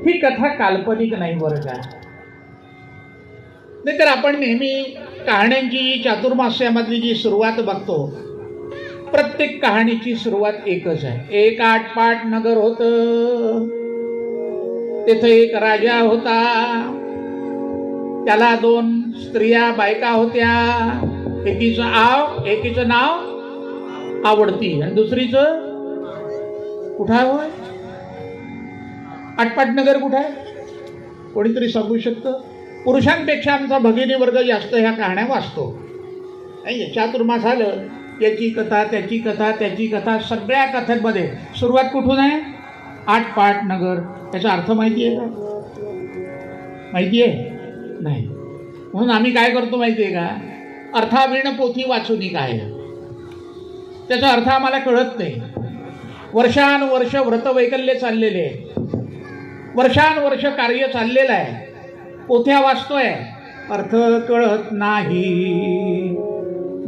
ही कथा काल्पनिक नाही बरं का. नाहीतर आपण नेहमी कहाण्यांची चातुर्मास्यामधली जी सुरुवात बघतो, प्रत्येक कहाणीची सुरुवात एकच आहे. एक आटपाट नगर होतं, तेथे एक राजा होता, त्याला 2 स्त्रिया बायका होत्या. एकीचं नाव आवडती आणि दुसरीचं कुठं आहे होय? आटपाट नगर कुठं आहे? कोणीतरी सांगू शकतं? पुरुषांपेक्षा आमचा भगिनी वर्ग जास्त ह्या कहाण्या वाचतो. नाही, चातुर्मास आलं, याची कथा त्याची कथा त्याची कथा, सगळ्या कथांमध्ये सुरुवात कुठून आहे? आटपाट नगर. त्याचा अर्थ माहिती आहे का? माहिती आहे नाही. म्हणून आम्ही काय करतो माहिती आहे का? अर्थावीण पोथी वाचून काय, त्याचा अर्थ आम्हाला कळत नाही. वर्षानुवर्ष व्रतवैकल्य चाललेले आहे, वर्षानुवर्ष कार्य चाललेलं आहे, पोथ्या वाचतोय, अर्थ कळत नाही.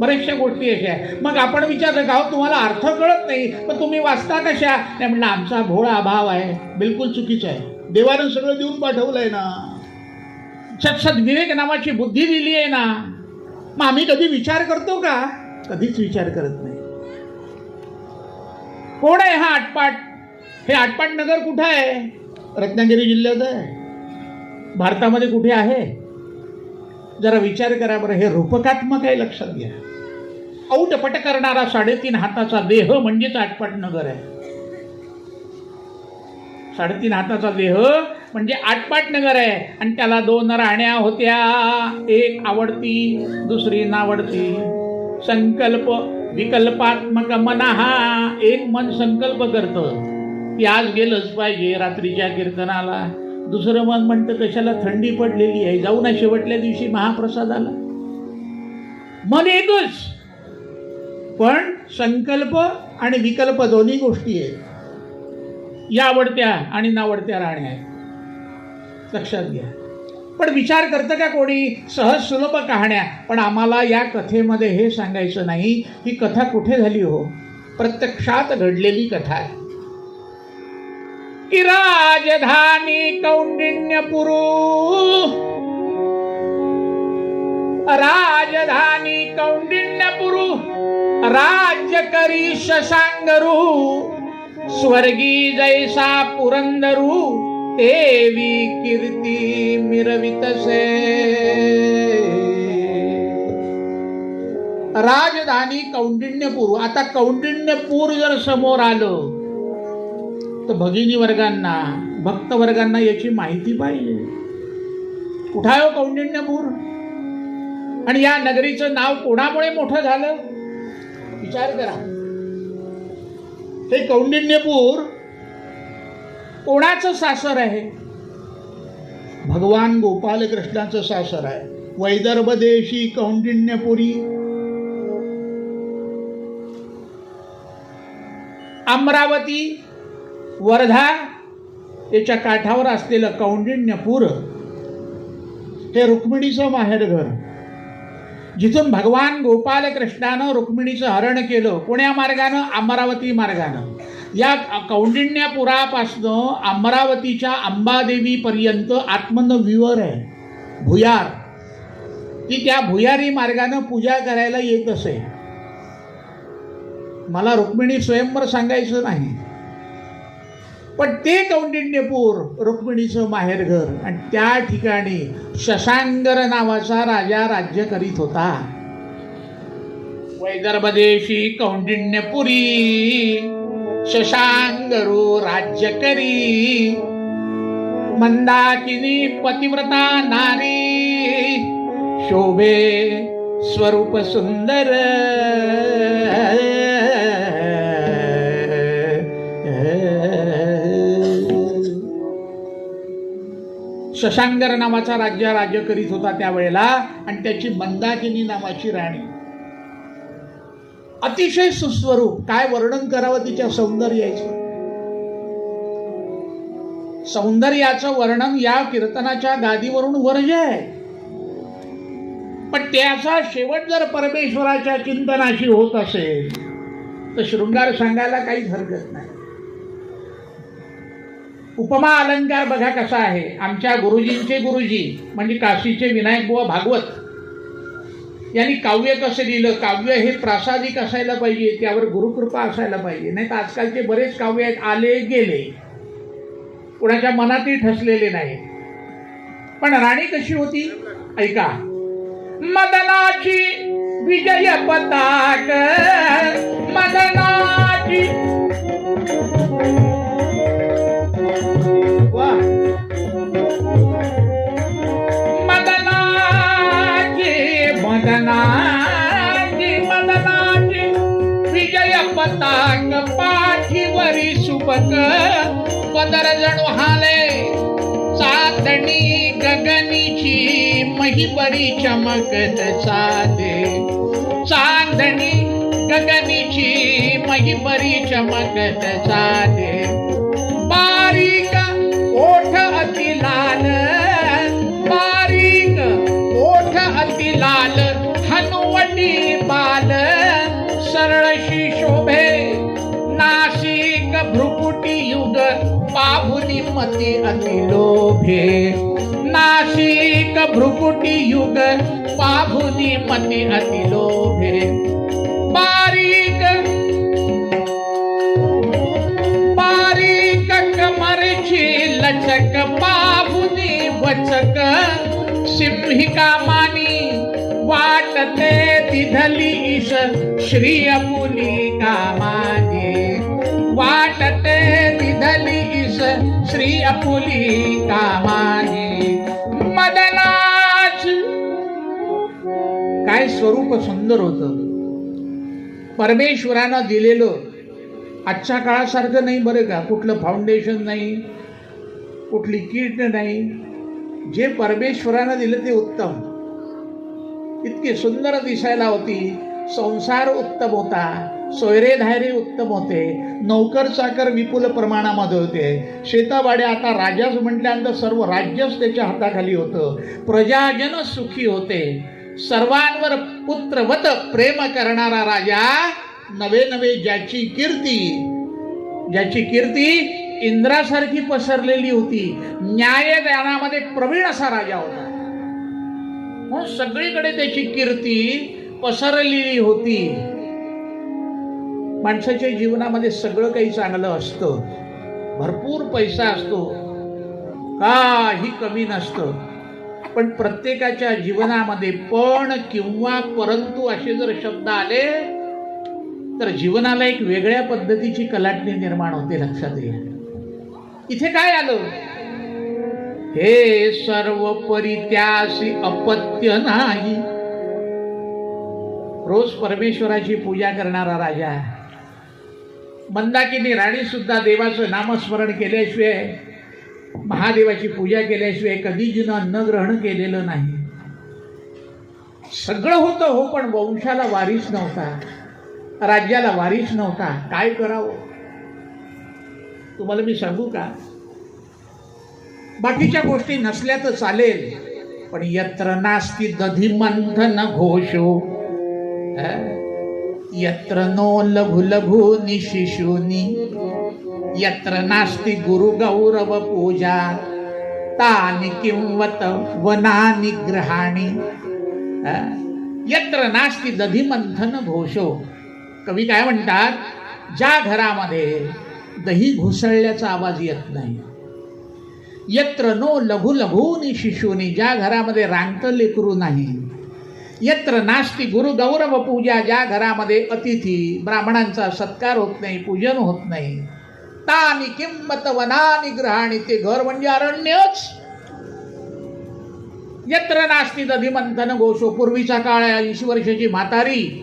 बऱ्याचशा गोष्टी अशा आहे. मग आपण विचारलं का तुम्हाला अर्थ कळत नाही, पण तुम्ही वाचता कशा? नाही म्हणलं आमचा भोळा भाव आहे. बिलकुल चुकीचं आहे. देवानं सगळं देऊन पाठवलंय ना, सद्विवेक नावाची बुद्धी दिली आहे ना. मग आम्ही कधी विचार करतो का? कधीच विचार करत नाही. कोण आहे हा आटपाट? हे आटपाट नगर कुठं आहे? रत्नागिरी जिल्ह्यात आहे. भारतामध्ये कुठे आहे? जरा विचार करा बरं. हे रूपकात्मक आहे, लक्षात घ्या. औटपट करणारा 3.5 हाताचा देह म्हणजेच आटपाट नगर आहे. 3.5 हाताचा देह म्हणजे आटपाट नगर आहे. आणि त्याला 2 राण्या होत्या, एक आवडती दुसरी नावडती. संकल्प विकल्पात्मक मन, हा एक मन संकल्प करतं की आज गेलंच पाहिजे रात्रीच्या कीर्तनाला. दुसरं मन म्हणतं कशाला, थंडी पडलेली आहे, जाऊ ना शेवटल्या दिवशी महाप्रसादाला. मन एकच, पण संकल्प आणि विकल्प दोन्ही गोष्टी आहेत. या आवडत्या आणि नावडत्या राण्या आहेत, लक्षात घ्या. पण विचार करतं का कोणी? सहज सुलभ कहाण्या. पण आम्हाला या कथेमध्ये हे सांगायचं नाही ही कथा कुठे झाली हो, प्रत्यक्षात घडलेली कथा आहे. की राजधानी कौंडिण्यपुरू, राजधानी कौंडिण्यपुरू, राज्य करी शशांगरू, स्वर्गी जैसा पुरंदरू, देवी कीर्ती मिरवितसे. राजधानी कौंडिण्यपूर. आता कौंडिण्यपूर जर समोर आलं तर भगिनी वर्गांना, भक्त वर्गांना याची माहिती पाहिजे. कुठं आहे कौंडिण्यपूर? आणि या नगरीचं नाव कोणामुळे मोठं झालं? विचार करा. हे कौंडिण्यपूर कोणाचं सासर आहे? भगवान गोपाल कृष्णाचं सासर आहे. वैदर्भ देशी कौंडिण्यपुरी. अमरावती, वर्धा याच्या काठावर असलेलं कौंडिण्यपूर हे रुक्मिणीचं माहेरघर, जिथून भगवान गोपाल कृष्णानं रुक्मिणीचं हरण केलं. कोण्या मार्गानं? अमरावती मार्गानं. या कौंडिण्यपुरापासनं अमरावतीच्या अंबादेवीपर्यंत आत्मनविवर आहे, भुयार. ती त्या भुयारी मार्गानं पूजा करायला येत असे. मला रुक्मिणी स्वयंवर सांगायचं नाही, पण ते कौंडिण्यपूर रुक्मिणीचं माहेरघर. आणि त्या ठिकाणी शशांगर नावाचा राजा राज्य करीत होता. वैदर्भ देशी कौंडिण्यपुरी, शशांगरू राज्य करी. मंदाकिनी पतिव्रता नारी, शोभे स्वरूप सुंदर. शशांगर नावाचा राज्य करीत होता त्यावेळेला. आणि त्याची मंदाकिनी नावाची राणी, अतिशय सुस्वरूप. काय वर्णन करावं तिच्या सौंदर्याचं. सौंदर्याचं वर्णन या कीर्तनाच्या गादीवरून वर्ज्य आहे. पण त्याचा शेवट जर परमेश्वराच्या चिंतनाशी होत असेल तर शृंगार सांगायला काहीच हरकत नाही. उपमा अलंकार बघा कसा आहे. आमच्या गुरुजींचे गुरुजी म्हणजे काशीचे विनायक बुवा भागवत यांनी काव्य कसं लिहिलं. काव्य हे प्रासादिक असायला पाहिजे, त्यावर गुरुकृपा असायला पाहिजे. नाही तर आजकालचे बरेच काव्य आहेत, आले गेले, कुणाच्या मनातही ठसलेले नाही. पण राणी कशी होती ऐका. मदनाची विजय पताक, मदनाची मदनाची विजय पताक, पाठीवरी सुबक पदर जणू हाले. चांदणी गगनीची महिबरी चमकत चाले. चांदणी गगनीची महिबरी चमकत चाले. बारीक ओठ अति लाल, बारीक ओठ अति लाल, हनुवटी बाल सरळशी शोभे. नासिक भ्रुकुटी युग पाहुनी मती अति लोभे. नासिक भ्रुकुटी युग पाहुनी मती अति लोभे. बारीक बारीक कमरची लचक पाहुनी वचक. सिंहिका मानी वाटते दिधली ईश श्री अपुली कामाने. वाटते दिधली ईश श्री अपुली कामाने. मदनाच काय स्वरूप सुंदर होतं परमेश्वरानं दिलेलं. आजच्या काळासारखं नाही बरं का. कुठलं फाउंडेशन नाही, कुठली किट नाही. जे परमेश्वरानं दिलं ते उत्तम. इतकी सुंदर दिसायला होती. संसार उत्तम होता, सोयरे धायरे उत्तम होते, नौकर चाकर विपुल प्रमाणामध्ये होते. शेतावाड्या आता राजाच म्हटल्यानंतर सर्व राज्यच त्याच्या हाताखाली होतं. प्रजाजन सुखी होते. सर्वांवर पुत्रवत प्रेम करणारा राजा. नवे नवे ज्याची कीर्ती इंद्रासारखी पसरलेली होती. न्यायदानामध्ये प्रवीण असा राजा होता. म्हणून सगळीकडे त्याची कीर्ती पसरलेली होती. माणसाच्या जीवनामध्ये सगळं काही चांगलं असतं, भरपूर पैसा असतो, काही कमी नसतं. पण प्रत्येकाच्या जीवनामध्ये पण किंवा परंतु असे जर शब्द आले तर जीवनाला एक वेगळ्या पद्धतीची कलाटणी निर्माण होते. लक्षात घ्या. इथे काय आलं. हे सर्व परित्यासी अपत्य नाही. रोज परमेश्वराची पूजा करणारा राजा. मंदाकिनी राणी सुद्धा देवाचं नामस्मरण केल्याशिवाय, महादेवाची पूजा केल्याशिवाय कधी जिनं अन्न ग्रहण केलेलं नाही. सगळं होतं हो, पण वंशाला वारीस नव्हता, राज्याला वारीस नव्हता. काय करावं तुम्हाला मी सांगू का. बाकीच्या गोष्टी नसल्या तर चालेल, पण यत्र नास्ति दधिमंथन घोषो, यत्र नो लघु लघु निशिशूनि, यत्र नास्ति गुरु गौरव पूजा, तानि किंवत वनानि ग्रहाणि. यत्र नास्ति दधिमंथन घोषो. कवी काय म्हणतात. ज्या घरामध्ये दही घुसळल्याचा आवाज येत नाही. यत्र नो लघु लघूनि शिशूनि. ज्या घरामध्ये रांगतं लेकरू नाही. यत्र नास्ति गुरु गौरव पूजा. ज्या घरामध्ये अतिथी ब्राह्मणांचा सत्कार होत नाही, पूजन होत नाही. तानि किंमत वनानि ग्रहाणि. ते घर म्हणजे अरण्यच. यत्र नास्ति दधिमंथन घोषो. पूर्वीचा काळ 80 वर्षाची म्हातारी,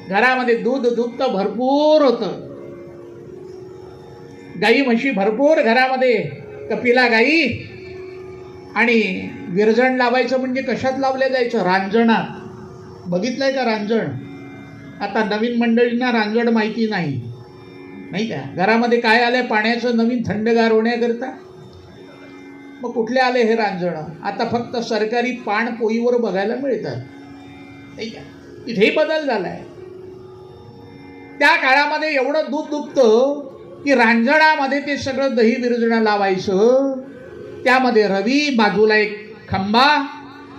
घरामध्ये दूध दुभतं भरपूर होतं. गाई म्हशी भरपूर घरामध्ये, कपिला गाई. आणि विरजण लावायचं म्हणजे कशात लावलं जायचं. रांजणात. बघितलंय का रांजण. आता नवीन मंडळींना रांजण माहिती नाही, नाही का. घरामध्ये काय आलंय पाण्याचं नवीन थंडगार होण्याकरता. मग कुठले आले हे रांजण. आता फक्त सरकारी पाण पोईवर बघायला मिळतात, नाही का. इथेही बदल झालाय. त्या काळामध्ये एवढं दूध दुभतं की रांजणामध्ये ते सगळं दही विरजणं लावायचं. त्यामध्ये रवी, बाजूला एक खंबा,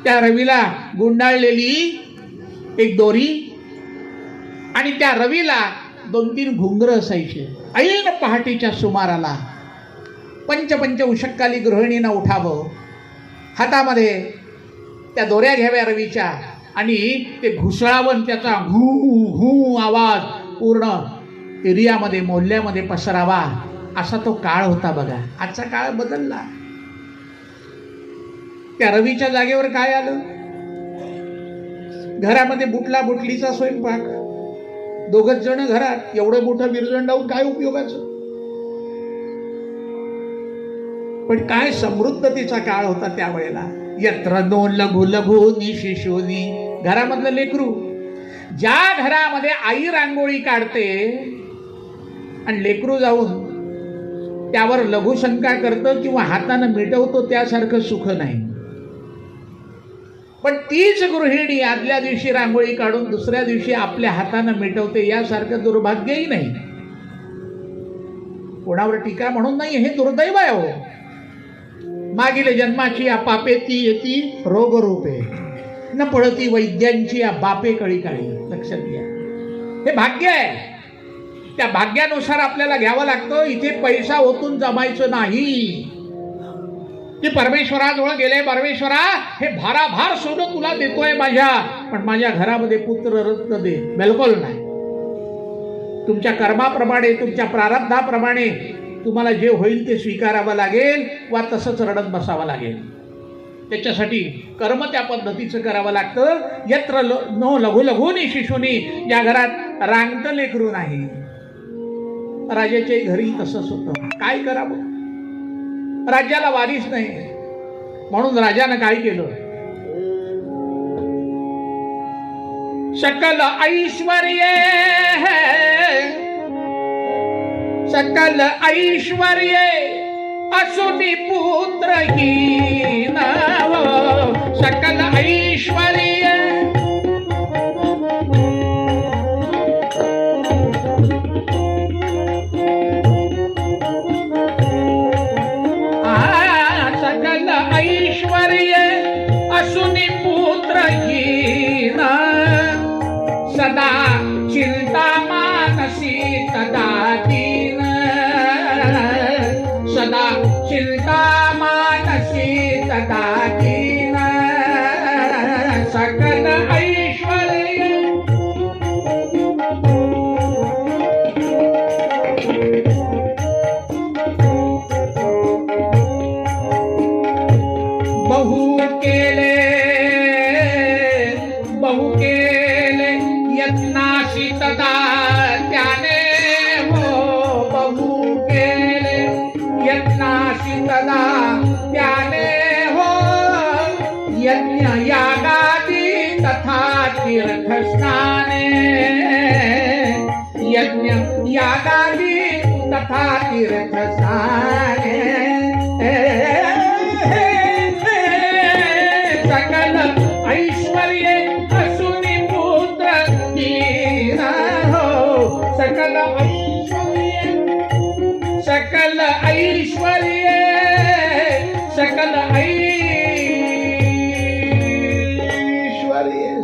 त्या रवीला गुंडाळलेली एक दोरी आणि त्या रवीला 2-3 घुंगरं असायचे. ऐन पहाटेच्या सुमाराला पंच उशक्काली गृहिणीनं उठावं, हातामध्ये त्या दोऱ्या घ्याव्या रवीच्या आणि ते घुसळावं, त्याचा हू हू आवाज पूर्ण एरियामध्ये, मोहल्ल्यामध्ये पसरावा. असा तो काळ होता बघा. आजचा काळ बदलला. त्या रवीच्या जागेवर काय आलं? घरामध्ये बुटला बुटलीचा स्वयंपाक, 2 जण घरात, एवढं मोठं विरजण लावून काय उपयोगाचं? पण काय समृद्धतेचा काळ होता त्यावेळेला. यत्र नो लघु लघुनी शिशुनी, घरामधलं लेकरू. ज्या घरामध्ये आई रांगोळी काढते आणि लेकरू जाऊन त्यावर लघुशंका करतं किंवा हातानं मिटवतो, त्यासारखं सुख नाही. पण तीच गृहिणी आदल्या दिवशी रांगोळी काढून दुसऱ्या दिवशी आपल्या हातानं मिटवते, यासारखं दुर्भाग्यही नाही. कोणावर टीका म्हणून नाही, हे दुर्दैव आहे हो. मागील जन्माची या पापे ती येती रोगरूपे, न पळती वैद्यांची या बापे कळी काळी. लक्षात घ्या, हे भाग्य आहे. त्या भाग्यानुसार आपल्याला घ्यावं लागतं. इथे पैसा ओतून जमायचं नाही की परमेश्वराजवळ गेले, परमेश्वरा हे भाराभार सोनं तुला देतोय माझ्या, पण माझ्या घरामध्ये पुत्र रत्न दे. बिलकुल नाही. तुमच्या कर्माप्रमाणे, तुमच्या प्रारब्धाप्रमाणे तुम्हाला जे होईल ते स्वीकारावं लागेल वा तसंच रडत बसावं लागेल. त्याच्यासाठी कर्म त्या पद्धतीचं करावं लागतं. यत्र नो लघु लघुनी शिशुनी, या घरात रांगतं लेकरू नाही. राजाच्या घरी तसंच होतं. काय करावं? राज्याला वारीस नाही, म्हणून राजानं काय केलं? सकल ऐश्वर्य, सकल ऐश्वर्य असुनी पुत्रहीन, सकल ऐश्वर्य असुनी पुत्रहीन, सदा चिंता मानसी तदा दीन, सदा चिंता मानसी तदा दीन, सकल ऐश्वर्य बहु केले यत्नाशी तदा त्याने हो, बहु केले यत्नाशी तदा त्याने हो, यज्ञ यागादी तथा तीर्थस्नाने, यज्ञ यागादी तथा तीर्थस्नाने, सकल ऐश्वर्य असुनी पुत्रहीन, सकल ऐश्वर्य, सकल ऐश्वर्य, सकल ऐश्वर्य,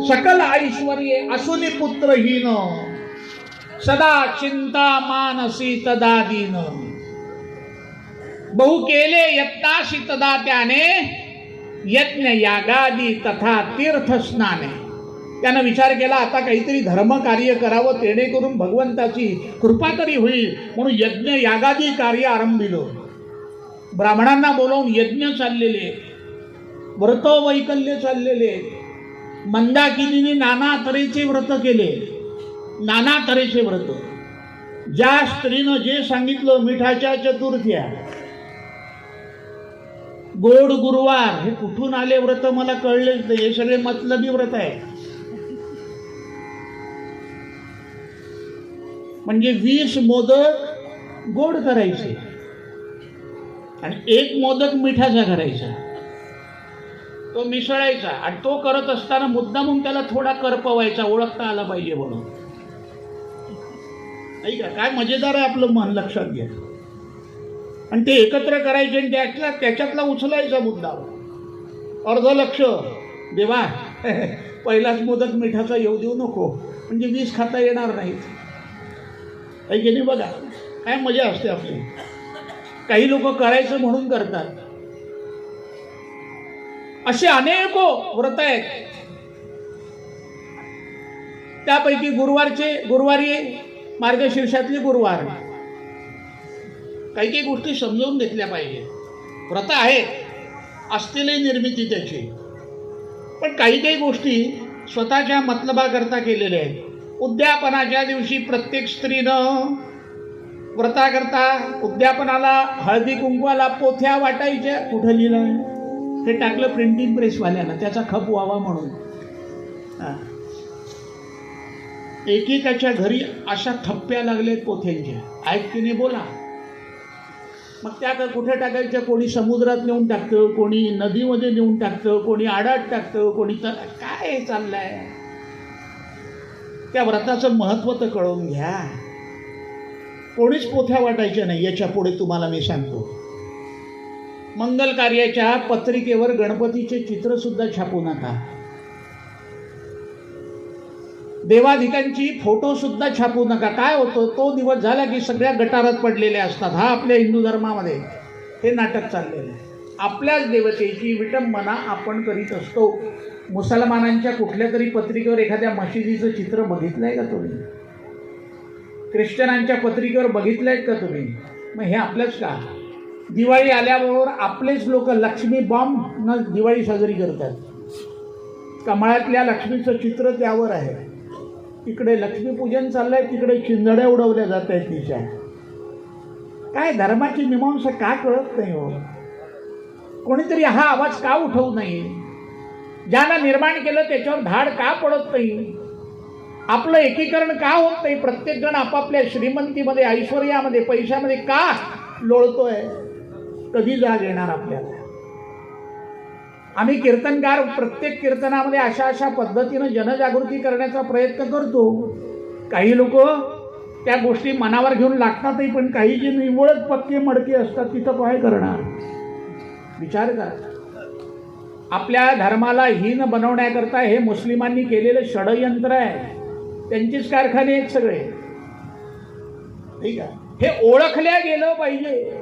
सकल ऐश्वर्य असुनी पुत्रहीन, सदा चिंता मानसी तदा दीन, बहु केले यत्नाशी तदा त्याने, यज्ञ यागादी तथा तीर्थ स्नाने. त्यानं विचार केला आता काहीतरी धर्म कार्य करावं, जेणेकरून भगवंताची कृपा तरी होईल, म्हणून यज्ञ यागादी कार्य आरंभिलं. ब्राह्मणांना बोलावून यज्ञ चाललेले, व्रत वैकल्य चाललेले. मंदाकिनीने नाना तऱ्हेचे व्रत केले, नाना तऱ्हेचे व्रत. ज्या स्त्रीनं जे सांगितलं, मिठाच्या चतुर्थ्या, गोड गुरुवार, हे कुठून आले व्रत मला कळलेच नाही. हे सगळे मतलबी व्रत आहे. म्हणजे 20 मोदक गोड करायचे आणि 1 मोदक मिठाचा करायचा, तो मिसळायचा आणि तो करत असताना मुद्दामून त्याला थोडा करपवायचा, ओळखता आला पाहिजे म्हणून. ऐका काय मजेदार आहे आपलं मन, लक्षात घ्या. आणि ते एकत्र करायचे आणि त्याच्यातला उचलायचा मुद्दा. अर्ध लक्ष देवा पहिलाच मोदक मिठाचा येऊ देऊ नको, म्हणजे 20 खाता येणार नाहीत. ऐके नाही बघा काय मजा असते आपली. काही लोक करायचं म्हणून करतात. असे अनेक व्रत आहेत. त्यापैकी गुरुवारी मार्गशीर्षातले गुरुवार, काही काही गोष्टी समजावून घेतल्या पाहिजे. व्रत आहेत, असतीलही निर्मिती त्याची, पण काही काही गोष्टी स्वतःच्या मतलबाकरता केलेल्या आहेत. उद्यापनाच्या दिवशी प्रत्येक स्त्रीनं व्रताकरता उद्यापनाला हळदी कुंकवाला पोथ्या वाटायच्या. कुठं लिहिलं हे टाकलं प्रिंटिंग प्रेसवाल्यानं, त्याचा खप व्हावा म्हणून. एकेकाच्या घरी अशा थप्प्या लागलेत पोथ्यांच्या, आहेत की नाही बोला. मग त्या कुठे टाकायच्या, कोणी समुद्रात नेऊन टाकतं, कोणी नदीमध्ये नेऊन टाकतं, कोणी आडात टाकतं, कोणी काय चाललंय. त्या व्रताचं महत्त्व तर कळून घ्या. कोणीच पोथ्या वाटायच्या नाही. याच्या पुढे तुम्हाला मी सांगतो, मंगल कार्याच्या पत्रिकेवर गणपतीचे चित्र सुद्धा छापू नका. देवाधिकांची फोटो सुद्धा छापू नका. काय होतं, तो दिवस झाला की सगळ्या गटारात पडलेल्या असतात. हा आपल्या हिंदू धर्मामध्ये हे नाटक चाललेलं आहे. आपल्याच देवतेची विटंबना आपण करीत असतो. मुसलमानांच्या कुठल्या तरी पत्रिकेवर एखाद्या मशिदीचं चित्र बघितलंय का तुम्ही? ख्रिश्चनांच्या पत्रिकेवर बघितलंय का तुम्ही? मग हे आपलंच का? दिवाळी आल्याबरोबर आपलेच लोक लक्ष्मी बॉम्ब न दिवाळी साजरी करतात. कमळातल्या लक्ष्मीचं चित्र त्यावर आहे. इकडे लक्ष्मीपूजन चाललंय, तिकडे चिंधड्या उडवल्या जात आहेत तिच्या. काय धर्माची मीमांसा का कळत नाही हो? कोणीतरी हा आवाज का उठवू नये? ज्याला निर्माण केलं त्याच्यावर धाड का पडत नाही? आपलं एकीकरण का होत नाही? प्रत्येक जण आपापल्या श्रीमंतीमध्ये, ऐश्वर्यामध्ये, पैशामध्ये का लोळतोय? कधी जाग येणार आपल्याला? आम्ही कीर्तनकार प्रत्येक कीर्तनामध्ये अशा पद्धतीनं जनजागृती करण्याचा प्रयत्न करतो. काही लोक त्या गोष्टी मनावर घेऊन लागतातही, पण काही जे निव्वळच पक्के मडके असतात तिथं काय करणार? विचार करा. आपल्या धर्माला हीन बनवण्याकरता हे मुस्लिमांनी केलेलं षडयंत्र आहे. त्यांचेच कारखाने आहेत सगळे. ठीक आहे, हे ओळखल्या गेलं पाहिजे.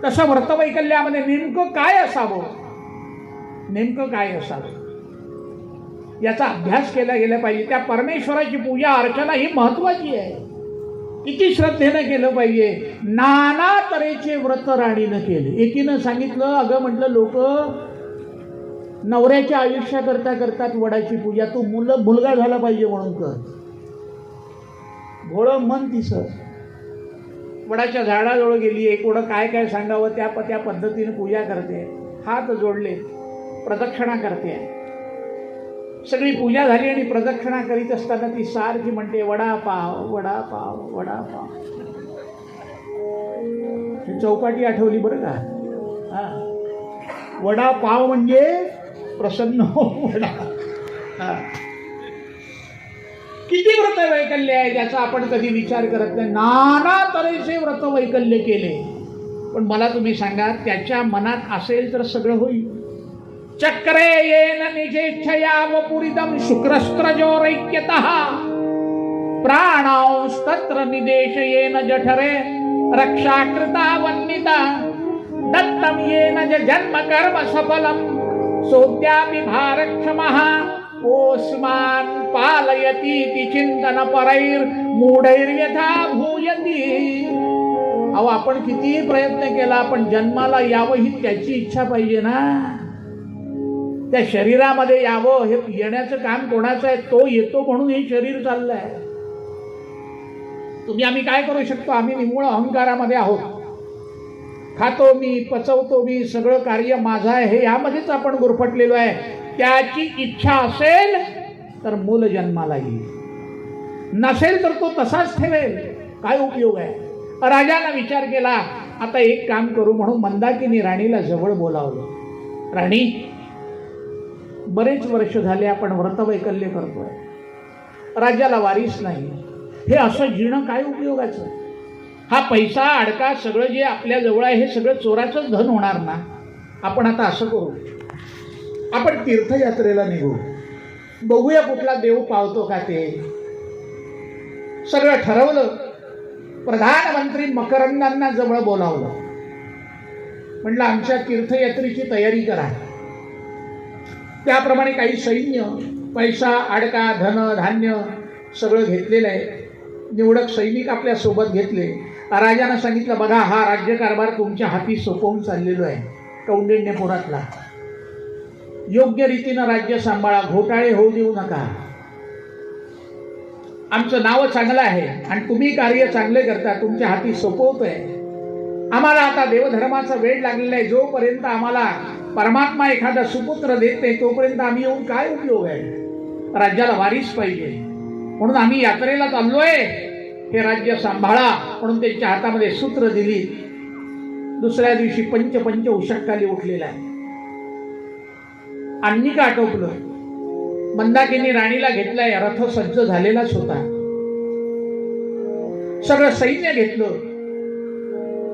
तसं व्रतवैकल्यामध्ये नेमकं काय असावं, नेमकं काय असावं याचा अभ्यास केला गेला पाहिजे. त्या परमेश्वराची पूजा अर्चना ही महत्वाची आहे. किती श्रद्धेनं केलं पाहिजे. नाना तऱ्हेचे व्रत राणीनं केले. एकीनं सांगितलं, अगं म्हटलं, लोक नवऱ्याच्या आयुष्याकरता करतात वडाची पूजा, तू मुलगा झाला पाहिजे म्हणून कर. भोळं मन तिचं वडाच्या झाडाजवळ गेली. एक वडं काय काय सांगावं त्या पद्धतीने पूजा करते. हात जोडले, प्रदक्षिणा करते. सगळी पूजा झाली आणि प्रदक्षिणा करीत असताना ती सारखी म्हणते, वडापाव वडापाव वडापाव. ही चौपाटी आठवली बरं का. हा, वडापाव म्हणजे प्रसन्न हो वडा. हा, किती व्रत वैकल्य आहे ज्याचा आपण कधी विचार करत नाही. नाना तऱ्हेचे व्रत वैकल्य केले, पण मला तुम्ही सांगा, त्याच्या मनात असेल तर सगळं होईल. चक्रे येन निजेच्छया वपुरिदं शुक्रस्त्रजोरैक्यतः प्राणांस्तत्र निदेशयेन जठरे रक्षाकृता वन्निता दत्तं येन जन्म कर्म सफलं सोद्यापि भारक्षमः ओस्मान् पालयतीति चिंतन परैर मूढैर्यथा भूयति. अहो, आपण कितीही प्रयत्न केला, आपण जन्माला यावं ही त्याची इच्छा पाहिजे ना. त्या शरीरामध्ये यावं, हे येण्याचं काम कोणाचं आहे? तो येतो म्हणून हे शरीर चाललंय. तुम्ही आम्ही काय करू शकतो? आम्ही निव्वळ अहंकारामध्ये आहोत. खातो मी, पचवतो मी, सगळं कार्य माझं आहे, हे यामध्येच आपण गुरफटलेलो आहे. त्याची इच्छा असेल तर मूल जन्माला येईल, नसेल तर तो तसाच ठेवेल. काय उपयोग आहे? राजानं विचार केला, आता एक काम करू म्हणून मंदाकिनी राणीला जवळ बोलावलं. राणी, बरेच वर्ष झाले आपण व्रतवैकल्य करतोय, राज्याला वारीस नाही, हे असं जिणं काय उपयोगाचं? हा पैसा अडका सगळं जे आपल्या जवळ आहे हे सगळं चोराचंच धन होणार ना. आपण आता असं करू, आपण तीर्थयात्रेला निघू, बघूया कुठला देव पावतो का ते. सगळं ठरवलं. प्रधानमंत्री मकरंदांना जवळ बोलावलं. म्हटलं आमच्या तीर्थयात्रेची तयारी करा. त्याप्रमाणे काही सैन्य, पैसा, अडका, धन, धान्य सगळं घेतलेलं आहे. निवडक सैनिक आपल्या सोबत घेतले. राजानं सांगितलं, बघा हा राज्यकारभार तुमच्या हाती सोपवून चाललेलो आहे, कौंडिण्यपुरातला. योग्य रीतीनं राज्य सांभाळा, घोटाळे होऊ देऊ नका. आमचं नाव चांगलं आहे आणि तुम्ही कार्य चांगले करता, तुमच्या हाती सोपवतोय. आम्हाला आता देवधर्माचा वेळ लागलेला आहे. जोपर्यंत आम्हाला परमात्मा एखादा सुपुत्र देत नाही तोपर्यंत आम्ही येऊन काय उपयोग आहे? राज्याला वारीस पाहिजे, म्हणून आम्ही यात्रेला चाललोय. हे राज्य सांभाळा म्हणून त्यांच्या हातामध्ये सूत्र दिली. दुसऱ्या दिवशी पंच उशक्काली उठलेला आहे. अन्निक आटोपलं. मंदाकिनी राणीला घेतलाय. रथ सज्ज झालेलाच होता. सगळं सैन्य घेतलं.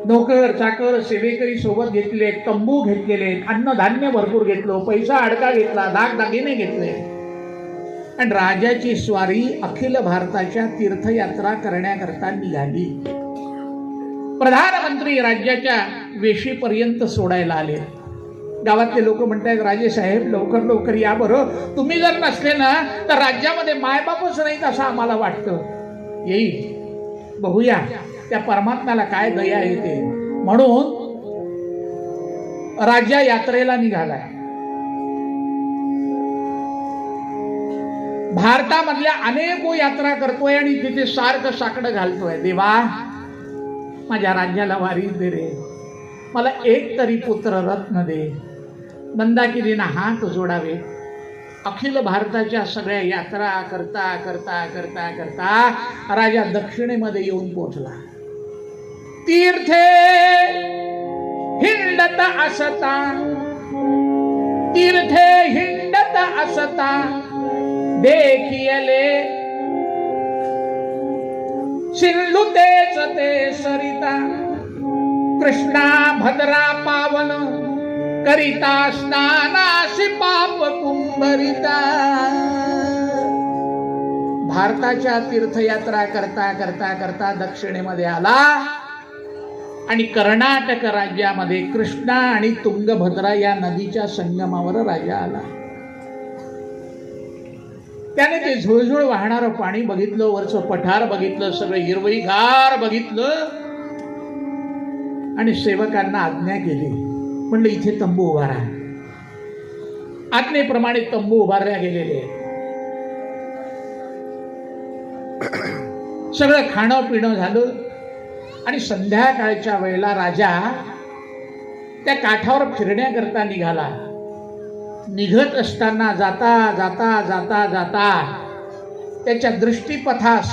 नोकर चाकर सेवेकरी सोबत घेतले, तंबू घेतलेले, अन्नधान्य भरपूर घेतलं, पैसा अडका घेतला, दागदागिने घेतले आणि राजाची स्वारी अखिल भारताच्या तीर्थयात्रा करण्याकरता निघाली. प्रधानमंत्री राज्याच्या वेशीपर्यंत सोडायला आले. गावातले लोक म्हणतात, राजे साहेब लवकर लवकर या बरं, तुम्ही जर नसले ना तर राज्यामध्ये मायबापच नाहीत असं आम्हाला वाटतं. येईल, बघूया त्या परमात्म्याला काय दया येते. म्हणून राज्य यात्रेला निघालाय. भारतामधल्या अनेक यात्रा करतोय आणि तिथे सारखं साकडं घालतोय. देवा माझ्या राज्याला वारीस दे रे, मला एक तरी पुत्र रत्न दे. मंदाकिनीनं हात जोडावे. अखिल भारताच्या सगळ्या यात्रा करता करता करता करता राजा दक्षिणेमध्ये येऊन पोहोचला. तीर्थे हिंडत असता, तीर्थे हिंडत असता देखियले सिंधू तेच ते सरिता. कृष्णा भद्रा पावन करिता स्नानासी पाप कुंभरिता. भारताच्या तीर्थयात्रा करता करता करता दक्षिणेमध्ये आला आणि कर्नाटक राज्यामध्ये कृष्णा आणि तुंगभद्रा या नदीच्या संगमावर राजा आला. त्याने ते झुळझुळ वाहणारं पाणी बघितलं, वरचं पठार बघितलं, सगळं हिरवईगार बघितलं आणि सेवकांना आज्ञा केली. म्हणलं इथे तंबू उभारा. आज्ञेप्रमाणे तंबू उभारल्या गेलेले. सगळं खाणं पिणं झालं आणि संध्याकाळच्या वेळेला राजा त्या काठावर फिरण्याकरता निघाला. निघत असताना जाता जाता जाता जाता त्याच्या दृष्टीपथास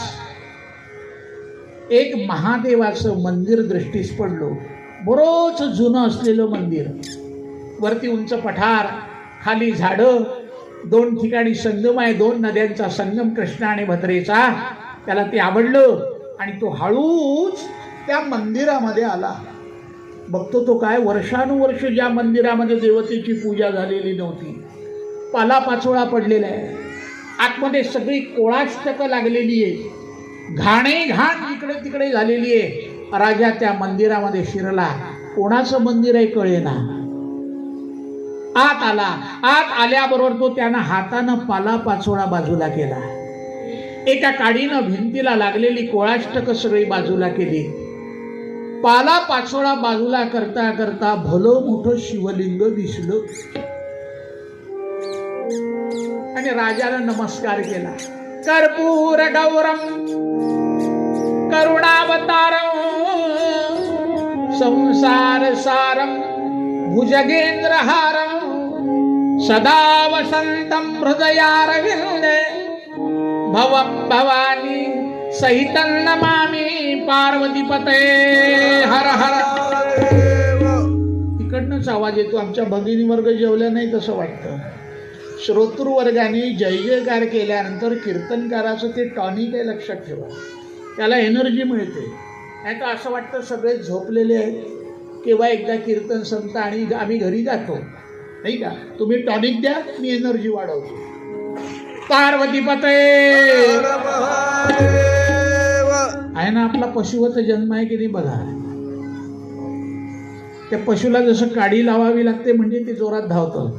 एक महादेवाचं मंदिर दृष्टीस पडलं. बरोच जुनं असलेलं मंदिर. वरती उंच पठार, खाली झाडं, दोन ठिकाणी संगम आहे, दोन नद्यांचा संगम कृष्णा आणि भद्रेचा. त्याला ते आवडलं आणि तो हळूच त्या मंदिरामध्ये आला. बघतो तो काय, वर्षानुवर्ष ज्या मंदिरामध्ये देवतेची पूजा झालेली नव्हती, पालापाचोळा पडलेला आहे, आतमध्ये सगळी कोळाष्टकं लागलेली आहे, घाणे घाण इकडे तिकडे झालेली आहे. राजा त्या मंदिरामध्ये शिरला. कोणाचं मंदिर आहे कळेना. आत आला. आत आल्याबरोबर तो त्यानं हातानं पालापाचोळा बाजूला केला. एका काडीनं भिंतीला लागलेली कोळाष्टकं सगळी बाजूला केली. पाला पाचोळा बाजूला करता करता भलं मोठं शिवलिंग दिसलं आणि राजाला नमस्कार केला. कर्पूर गौरम करुणावतारम संसार सारम भुजगेंद्रहारम सदा वसंतम हृदयारविंदे भवं भवानी सहितं नमामि पार्वतीपते हर हर. इकडनंच आवाज येतो. आमच्या भगिनी वर्ग जेवल्या नाही तसं वाटतं. श्रोतृवर्गाने जय जयकार केल्यानंतर कीर्तनकाराचं ते टॉनिक आहे, लक्षात ठेवा. त्याला एनर्जी मिळते. नाही तर असं वाटतं सगळे झोपलेले आहेत, केव्हा एकदा कीर्तन संपतं आणि आम्ही घरी जातो, नाही का. तुम्ही टॉनिक द्या, मी एनर्जी वाढवतो. पार्वती पते आहे ना. आपला पशुवत जन्म आहे की नाही बघा. त्या पशुला जसं काडी लावावी लागते म्हणजे ते जोरात धावतं.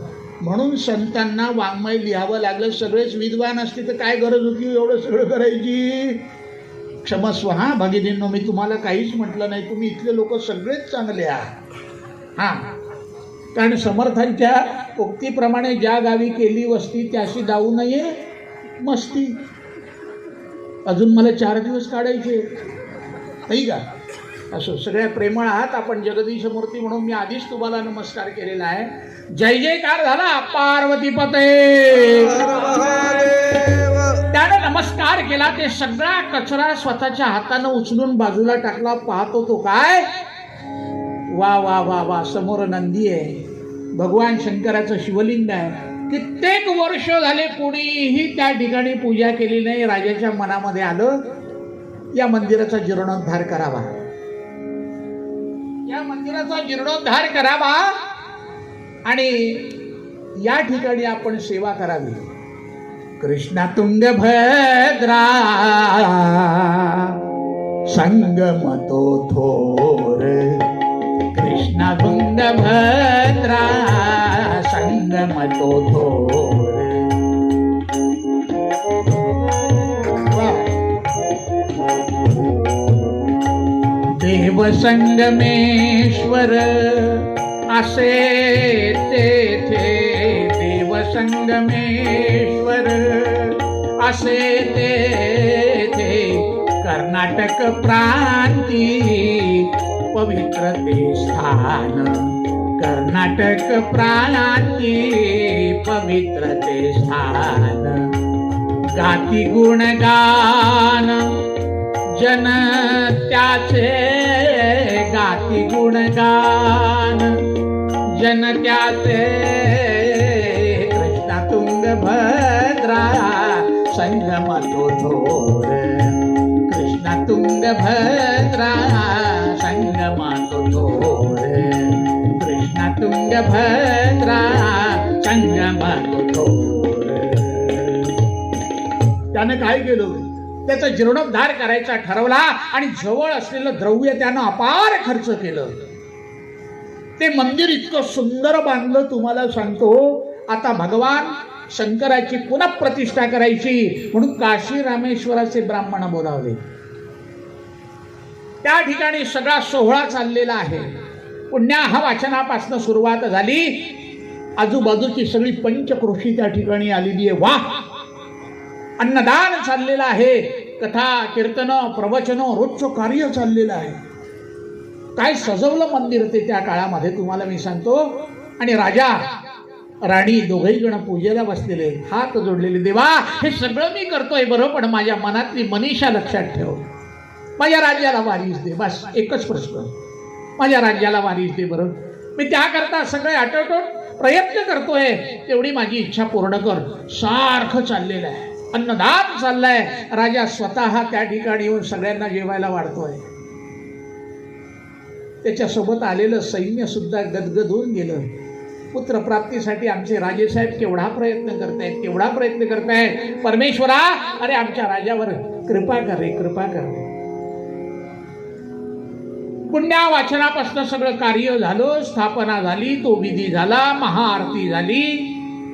म्हणून संतांना वाङ्मय लिहावं लागलं. सगळेच विद्वान असते तर काय गरज होती एवढं सगळं करायची. क्षमस्व हा भगिनींनो, मी तुम्हाला काहीच म्हटलं नाही. तुम्ही इथले लोक सगळेच चांगले आहात. हां, कारण समर्थांच्या उक्तीप्रमाणे ज्या गावी केली वस्ती त्याशी जाऊ नये मस्ती. अजून मला 4 दिवस काढायचे, नाही का. असं सगळ्या प्रेमळ आहात आपण. जगदीश मूर्ती म्हणून मी आधीच तुम्हाला नमस्कार केलेला आहे. जय जयकार झाला. पार्वती पते. त्याने नमस्कार केला. ते सगळा कचरा स्वतःच्या हातानं उचलून बाजूला टाकला. पाहतो तो काय, वा वा वा वा, समोर नंदी आहे, भगवान शंकराचं शिवलिंग आहे. कित्येक वर्ष झाले कोणीही त्या ठिकाणी पूजा केली नाही. राजाच्या मनामध्ये आलं या मंदिराचा जीर्णोद्धार करावा, या मंदिराचा जीर्णोद्धार करावा आणि या ठिकाणी आपण सेवा करावी. कृष्णा तुंगभद्रा संगम तो थोर, कृष्णा तुंगभद्रा संगम तो थोर. देव संगमेश्वर असे तेथे, देव संगमेश्वर असे तेथे, कर्नाटक प्रांती पवित्र ते स्थान, कर्नाटक प्रांती पवित्र ते स्थान. गाती गुणगान जन त्याचे, गाती गुणगान जन त्याचे. कृष्णा तुंगभद्रा संगम तो थोर, कृष्णा तुंगभद्रा संगम तो थोर, कृष्णा तुंगभद्रा संगम तो थोर. त्यानं काय केलं, त्याचा जीर्णोद्धार करायचा ठरवला आणि जवळ असलेलं द्रव्य त्यानं अपार खर्च केलं. ते मंदिर इतकं सुंदर बांधलं, तुम्हाला सांगतो. आता भगवान शंकराची पुन्हा प्रतिष्ठा करायची म्हणून काशी रामेश्वराचे ब्राह्मण बोलावले. त्या ठिकाणी सगळा सोहळा चाललेला आहे. पुण्याहा वाचनापासून सुरुवात झाली. आजूबाजूची सगळी पंचक्रोशी त्या ठिकाणी आलेली आहे. वाह, अन्नदान चाललेलं आहे. कथा कीर्तन प्रवचन रोजचं कार्य चाललेलं आहे. काय सजवलं मंदिर ते त्या काळामध्ये तुम्हाला मी सांगतो. आणि राजा राणी दोघही जण पूजेला बसलेले, हात जोडलेले. देवा, हे सगळं मी करतोय बरं, पण माझ्या मनातली मनीषा लक्षात ठेव. माझ्या राज्याला वारीस दे. बस एकच प्रश्न, माझ्या राज्याला वारीस दे बरं. मी त्याकरता सगळे आटोटोट प्रयत्न करतोय, तेवढी माझी इच्छा पूर्ण कर. सारखं चाललेलं आहे, अन्नदान चाललंय. राजा स्वतः त्या ठिकाणी येऊन सगळ्यांना जेवायला वाढतोय. त्याच्यासोबत आलेलं सैन्य सुद्धा गदगद होऊन गेलं. पुत्र प्राप्तीसाठी आमचे राजेसाहेब केवढा प्रयत्न करतायत, केवढा प्रयत्न करतायत. परमेश्वरा, अरे आमच्या राजावर कृपा कर रे, कृपा कर. पुण्या वाचनापासून सगळं कार्य झालं. स्थापना झाली, तो विधी झाला, महाआरती झाली,